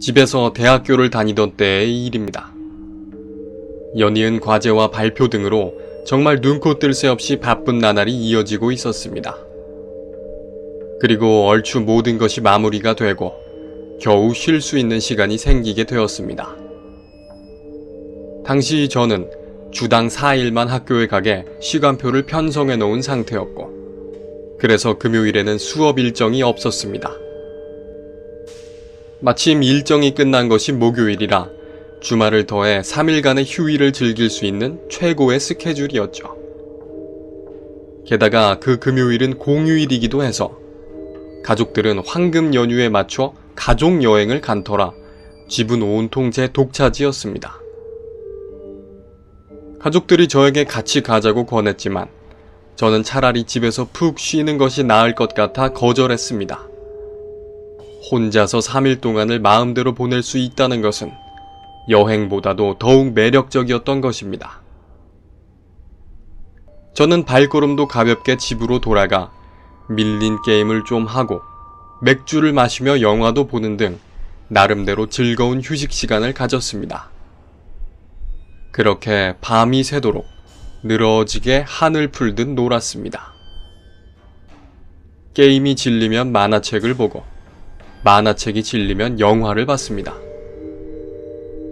집에서 대학교를 다니던 때의 일입니다. 연이은 과제와 발표 등으로 정말 눈코 뜰 새 없이 바쁜 나날이 이어지고 있었습니다. 그리고 얼추 모든 것이 마무리가 되고 겨우 쉴 수 있는 시간이 생기게 되었습니다. 당시 저는 주당 4일만 학교에 가게 시간표를 편성해 놓은 상태였고, 그래서 금요일에는 수업 일정이 없었습니다. 마침 일정이 끝난 것이 목요일이라 주말을 더해 3일간의 휴일을 즐길 수 있는 최고의 스케줄이었죠. 게다가 그 금요일은 공휴일이기도 해서 가족들은 황금 연휴에 맞춰 가족 여행을 간 터라 집은 온통 제 독차지였습니다. 가족들이 저에게 같이 가자고 권했지만 저는 차라리 집에서 푹 쉬는 것이 나을 것 같아 거절했습니다. 혼자서 3일 동안을 마음대로 보낼 수 있다는 것은 여행보다도 더욱 매력적이었던 것입니다. 저는 발걸음도 가볍게 집으로 돌아가 밀린 게임을 좀 하고 맥주를 마시며 영화도 보는 등 나름대로 즐거운 휴식 시간을 가졌습니다. 그렇게 밤이 새도록 늘어지게 한을 풀듯 놀았습니다. 게임이 질리면 만화책을 보고, 만화책이 질리면 영화를 봤습니다.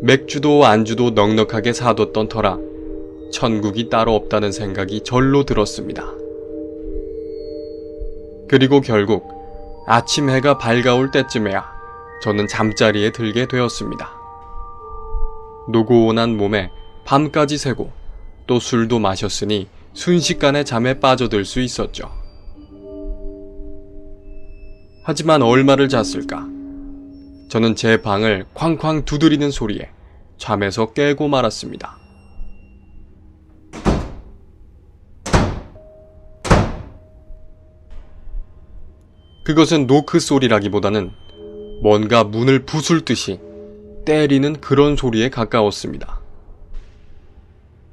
맥주도 안주도 넉넉하게 사뒀던 터라 천국이 따로 없다는 생각이 절로 들었습니다. 그리고 결국 아침 해가 밝아올 때쯤에야 저는 잠자리에 들게 되었습니다. 노고온한 몸에 밤까지 새고 또 술도 마셨으니 순식간에 잠에 빠져들 수 있었죠. 하지만 얼마를 잤을까? 저는 제 방을 쾅쾅 두드리는 소리에 잠에서 깨고 말았습니다. 그것은 노크 소리라기보다는 뭔가 문을 부술 듯이 때리는 그런 소리에 가까웠습니다.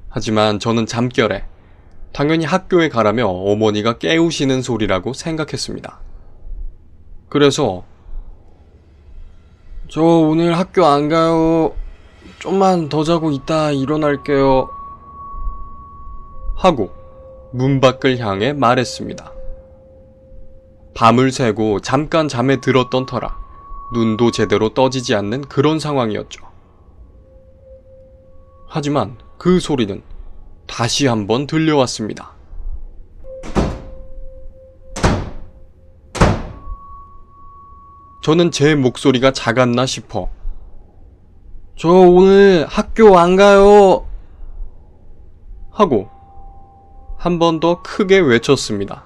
하지만 저는 잠결에 당연히 학교에 가라며 어머니가 깨우시는 소리라고 생각했습니다. 그래서 저 오늘 학교 안 가요. 좀만 더 자고 이따 일어날게요. 하고 문 밖을 향해 말했습니다. 밤을 새고 잠깐 잠에 들었던 터라 눈도 제대로 떠지지 않는 그런 상황이었죠. 하지만 그 소리는 다시 한번 들려왔습니다. 저는 제 목소리가 작았나 싶어 저 오늘 학교 안 가요 하고 한 번 더 크게 외쳤습니다.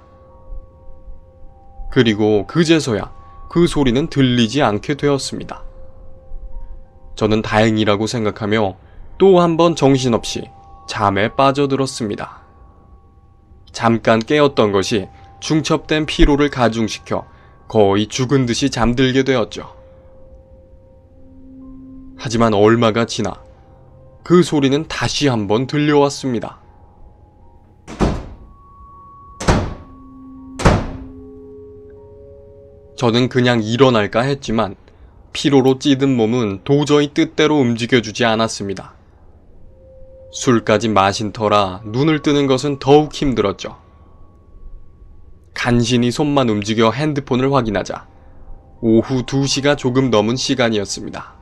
그리고 그제서야 그 소리는 들리지 않게 되었습니다. 저는 다행이라고 생각하며 또 한 번 정신없이 잠에 빠져들었습니다. 잠깐 깨었던 것이 중첩된 피로를 가중시켜 거의 죽은 듯이 잠들게 되었죠. 하지만 얼마가 지나 그 소리는 다시 한번 들려왔습니다. 저는 그냥 일어날까 했지만 피로로 찌든 몸은 도저히 뜻대로 움직여주지 않았습니다. 술까지 마신 터라 눈을 뜨는 것은 더욱 힘들었죠. 간신히 손만 움직여 핸드폰을 확인하자 오후 2시가 조금 넘은 시간이었습니다.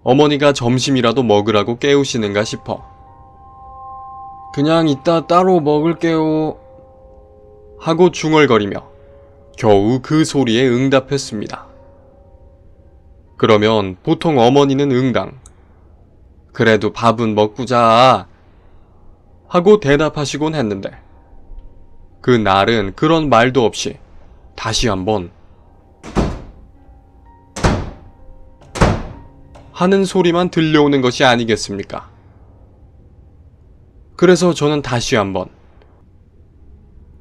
어머니가 점심이라도 먹으라고 깨우시는가 싶어 그냥 이따 따로 먹을게요 하고 중얼거리며 겨우 그 소리에 응답했습니다. 그러면 보통 어머니는 응당 그래도 밥은 먹고 자 하고 대답하시곤 했는데 그날은 그런 말도 없이 다시 한번 하는 소리만 들려오는 것이 아니겠습니까? 그래서 저는 다시 한번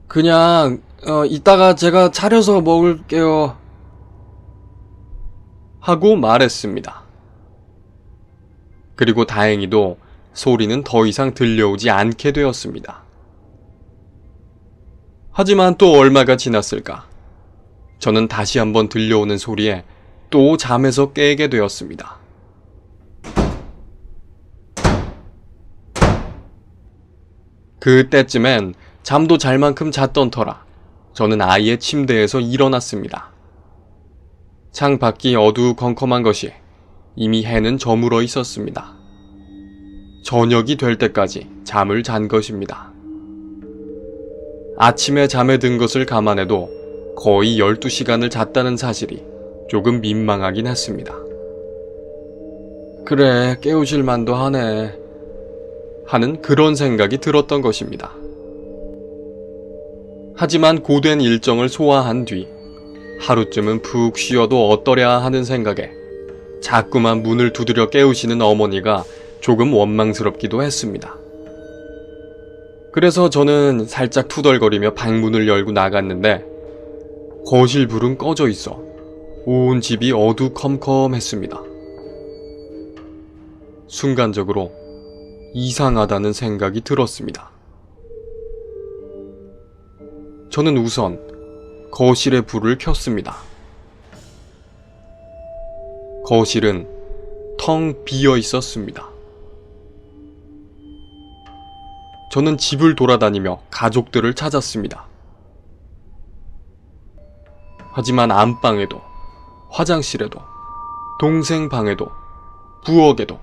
그냥 이따가 제가 차려서 먹을게요 하고 말했습니다. 그리고 다행히도 소리는 더 이상 들려오지 않게 되었습니다. 하지만 또 얼마가 지났을까? 저는 다시 한번 들려오는 소리에 또 잠에서 깨게 되었습니다. 그때쯤엔 잠도 잘 만큼 잤던 터라 저는 아이의 침대에서 일어났습니다. 창 밖이 어두컴컴한 것이 이미 해는 저물어 있었습니다. 저녁이 될 때까지 잠을 잔 것입니다. 아침에 잠에 든 것을 감안해도 거의 12시간을 잤다는 사실이 조금 민망하긴 했습니다. 그래, 깨우실 만도 하네. 하는 그런 생각이 들었던 것입니다. 하지만 고된 일정을 소화한 뒤 하루쯤은 푹 쉬어도 어떠랴 하는 생각에 자꾸만 문을 두드려 깨우시는 어머니가 조금 원망스럽기도 했습니다. 그래서 저는 살짝 투덜거리며 방문을 열고 나갔는데 거실 불은 꺼져 있어 온 집이 어두컴컴했습니다. 순간적으로 이상하다는 생각이 들었습니다. 저는 우선 거실의 불을 켰습니다. 거실은 텅 비어 있었습니다. 저는 집을 돌아다니며 가족들을 찾았습니다. 하지만 안방에도, 화장실에도, 동생 방에도, 부엌에도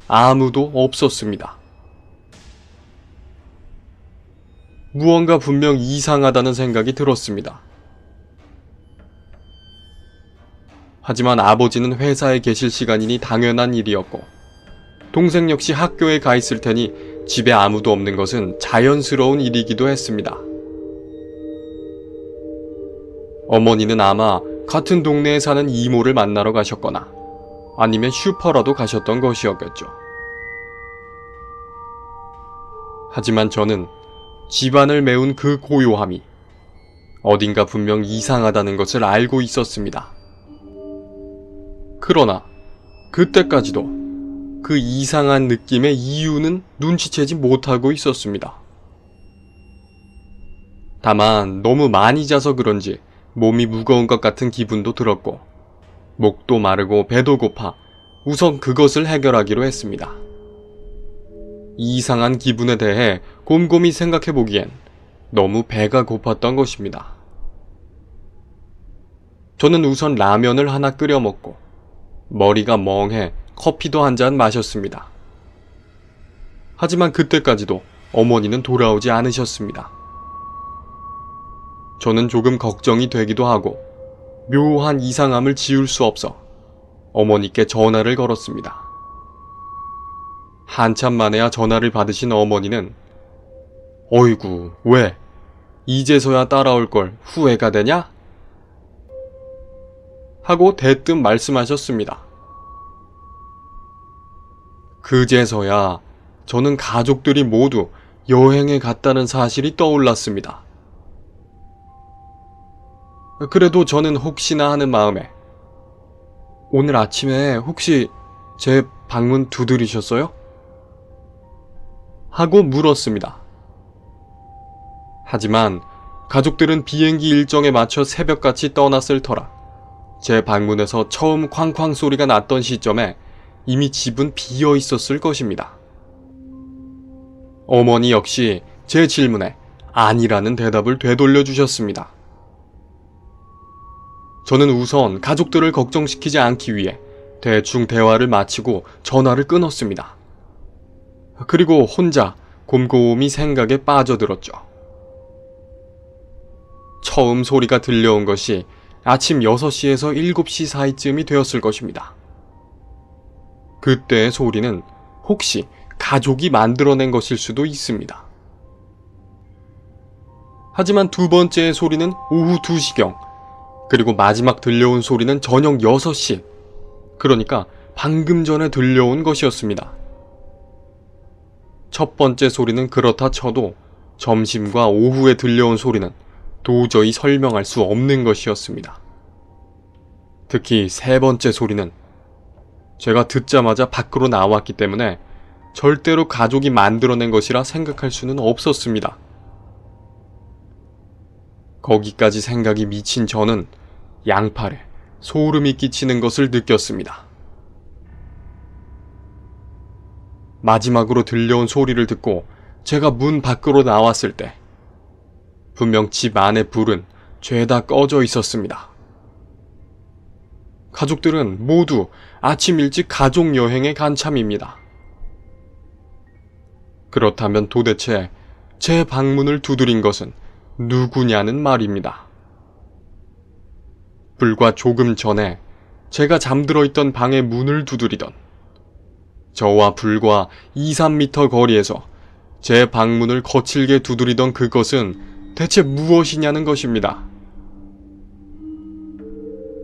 아무도 없었습니다. 무언가 분명 이상하다는 생각이 들었습니다. 하지만 아버지는 회사에 계실 시간이니 당연한 일이었고 동생 역시 학교에 가 있을 테니 집에 아무도 없는 것은 자연스러운 일이기도 했습니다. 어머니는 아마 같은 동네에 사는 이모를 만나러 가셨거나 아니면 슈퍼라도 가셨던 것이었겠죠. 하지만 저는 집안을 메운 그 고요함이 어딘가 분명 이상하다는 것을 알고 있었습니다. 그러나 그때까지도 그 이상한 느낌의 이유는 눈치채지 못하고 있었습니다. 다만 너무 많이 자서 그런지 몸이 무거운 것 같은 기분도 들었고 목도 마르고 배도 고파 우선 그것을 해결하기로 했습니다. 이상한 기분에 대해 곰곰이 생각해보기엔 너무 배가 고팠던 것입니다. 저는 우선 라면을 하나 끓여 먹고 머리가 멍해 커피도 한 잔 마셨습니다. 하지만 그때까지도 어머니는 돌아오지 않으셨습니다. 저는 조금 걱정이 되기도 하고 묘한 이상함을 지울 수 없어 어머니께 전화를 걸었습니다. 한참 만에야 전화를 받으신 어머니는 어이구, 왜? 이제서야 따라올 걸 후회가 되냐? 하고 대뜸 말씀하셨습니다. 그제서야 저는 가족들이 모두 여행에 갔다는 사실이 떠올랐습니다. 그래도 저는 혹시나 하는 마음에 오늘 아침에 혹시 제 방문 두드리셨어요? 하고 물었습니다. 하지만 가족들은 비행기 일정에 맞춰 새벽같이 떠났을 터라 제 방문에서 처음 쾅쾅 소리가 났던 시점에 이미 집은 비어 있었을 것입니다. 어머니 역시 제 질문에 아니라는 대답을 되돌려 주셨습니다. 저는 우선 가족들을 걱정시키지 않기 위해 대충 대화를 마치고 전화를 끊었습니다. 그리고 혼자 곰곰이 생각에 빠져들었죠. 처음 소리가 들려온 것이 아침 6시에서 7시 사이쯤이 되었을 것입니다. 그때의 소리는 혹시 가족이 만들어낸 것일 수도 있습니다. 하지만 두 번째의 소리는 오후 2시경, 그리고 마지막 들려온 소리는 저녁 6시, 그러니까 방금 전에 들려온 것이었습니다. 첫 번째 소리는 그렇다 쳐도 점심과 오후에 들려온 소리는 도저히 설명할 수 없는 것이었습니다. 특히 세 번째 소리는 제가 듣자마자 밖으로 나왔기 때문에 절대로 가족이 만들어낸 것이라 생각할 수는 없었습니다. 거기까지 생각이 미친 저는 양팔에 소름이 끼치는 것을 느꼈습니다. 마지막으로 들려온 소리를 듣고 제가 문 밖으로 나왔을 때 분명 집 안의 불은 죄다 꺼져 있었습니다. 가족들은 모두 아침 일찍 가족 여행에 간 참입니다. 그렇다면 도대체 제 방문을 두드린 것은 누구냐는 말입니다. 불과 조금 전에 제가 잠들어 있던 방의 문을 두드리던 저와 불과 2~3m 거리에서 제 방문을 거칠게 두드리던 그것은 대체 무엇이냐는 것입니다.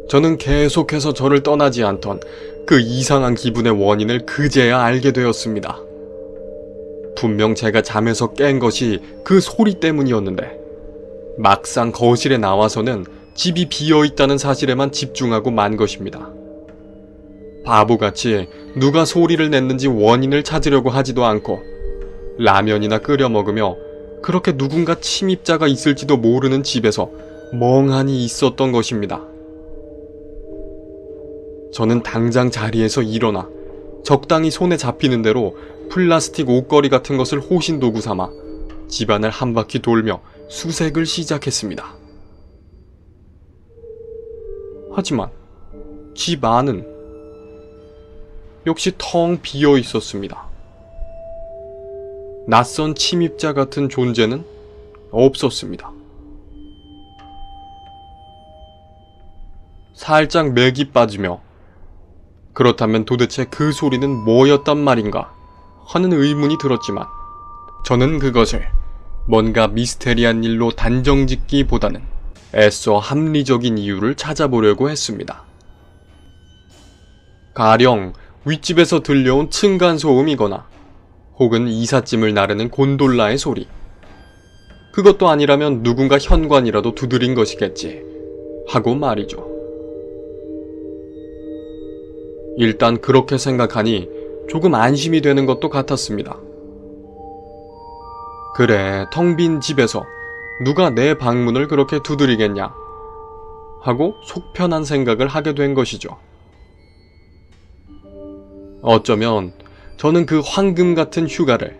저는 계속해서 저를 떠나지 않던 그 이상한 기분의 원인을 그제야 알게 되었습니다. 분명 제가 잠에서 깬 것이 그 소리 때문이었는데 막상 거실에 나와서는 집이 비어있다는 사실에만 집중하고 만 것입니다. 바보같이 누가 소리를 냈는지 원인을 찾으려고 하지도 않고 라면이나 끓여 먹으며 그렇게 누군가 침입자가 있을지도 모르는 집에서 멍하니 있었던 것입니다. 저는 당장 자리에서 일어나 적당히 손에 잡히는 대로 플라스틱 옷걸이 같은 것을 호신도구 삼아 집안을 한 바퀴 돌며 수색을 시작했습니다. 하지만 집 안은 역시 텅 비어 있었습니다. 낯선 침입자 같은 존재는 없었습니다. 살짝 맥이 빠지며 그렇다면 도대체 그 소리는 뭐였단 말인가 하는 의문이 들었지만 저는 그것을 뭔가 미스테리한 일로 단정짓기보다는 애써 합리적인 이유를 찾아보려고 했습니다. 가령 윗집에서 들려온 층간소음이거나 혹은 이삿짐을 나르는 곤돌라의 소리, 그것도 아니라면 누군가 현관이라도 두드린 것이겠지 하고 말이죠. 일단 그렇게 생각하니 조금 안심이 되는 것도 같았습니다. 그래, 텅 빈 집에서 누가 내 방문을 그렇게 두드리겠냐 하고 속편한 생각을 하게 된 것이죠. 어쩌면 저는 그 황금 같은 휴가를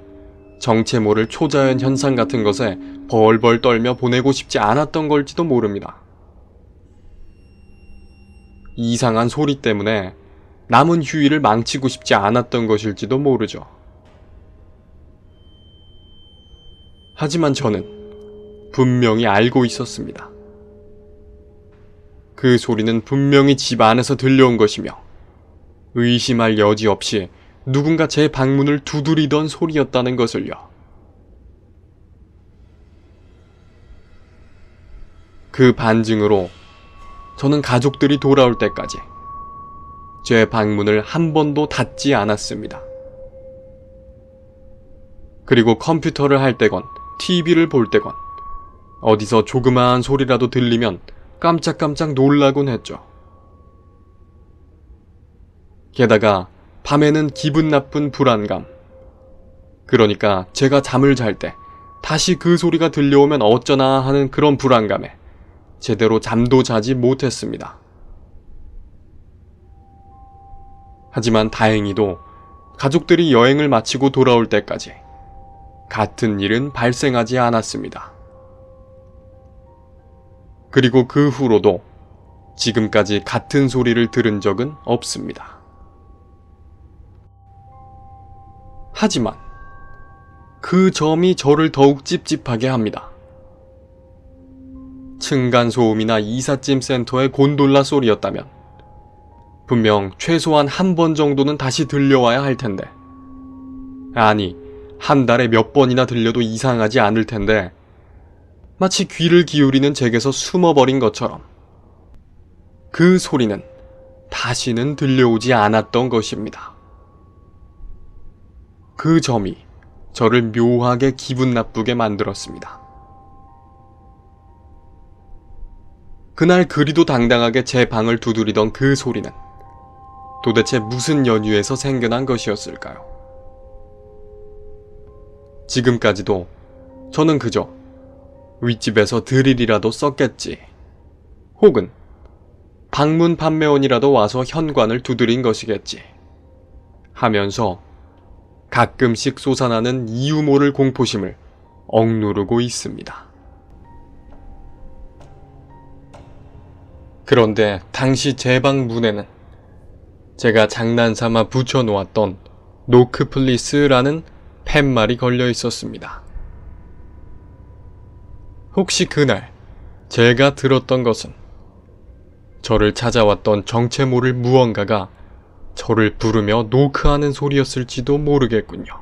정체 모를 초자연 현상 같은 것에 벌벌 떨며 보내고 싶지 않았던 걸지도 모릅니다. 이상한 소리 때문에 남은 휴일을 망치고 싶지 않았던 것일지도 모르죠. 하지만 저는 분명히 알고 있었습니다. 그 소리는 분명히 집 안에서 들려온 것이며 의심할 여지 없이 누군가 제 방문을 두드리던 소리였다는 것을요. 그 반증으로 저는 가족들이 돌아올 때까지 제 방문을 한 번도 닫지 않았습니다. 그리고 컴퓨터를 할 때건 TV를 볼 때건 어디서 조그마한 소리라도 들리면 깜짝깜짝 놀라곤 했죠. 게다가 밤에는 기분 나쁜 불안감, 그러니까 제가 잠을 잘 때 다시 그 소리가 들려오면 어쩌나 하는 그런 불안감에 제대로 잠도 자지 못했습니다. 하지만 다행히도 가족들이 여행을 마치고 돌아올 때까지 같은 일은 발생하지 않았습니다. 그리고 그 후로도 지금까지 같은 소리를 들은 적은 없습니다. 하지만 그 점이 저를 더욱 찝찝하게 합니다. 층간소음이나 이삿짐 센터의 곤돌라 소리였다면 분명 최소한 한 번 정도는 다시 들려와야 할 텐데, 아니, 한 달에 몇 번이나 들려도 이상하지 않을 텐데 마치 귀를 기울이는 제게서 숨어버린 것처럼 그 소리는 다시는 들려오지 않았던 것입니다. 그 점이 저를 묘하게 기분 나쁘게 만들었습니다. 그날 그리도 당당하게 제 방을 두드리던 그 소리는 도대체 무슨 연유에서 생겨난 것이었을까요? 지금까지도 저는 그저 윗집에서 드릴이라도 썼겠지, 혹은 방문 판매원이라도 와서 현관을 두드린 것이겠지 하면서 가끔씩 솟아나는 이유 모를 공포심을 억누르고 있습니다. 그런데 당시 제 방 문에는 제가 장난삼아 붙여놓았던 노크 플리스라는 팻말이 걸려 있었습니다. 혹시 그날 제가 들었던 것은 저를 찾아왔던 정체 모를 무언가가 저를 부르며 노크하는 소리였을지도 모르겠군요.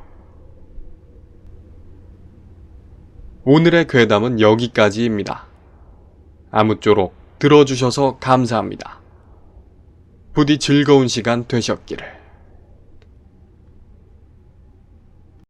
오늘의 괴담은 여기까지입니다. 아무쪼록 들어주셔서 감사합니다. 부디 즐거운 시간 되셨기를.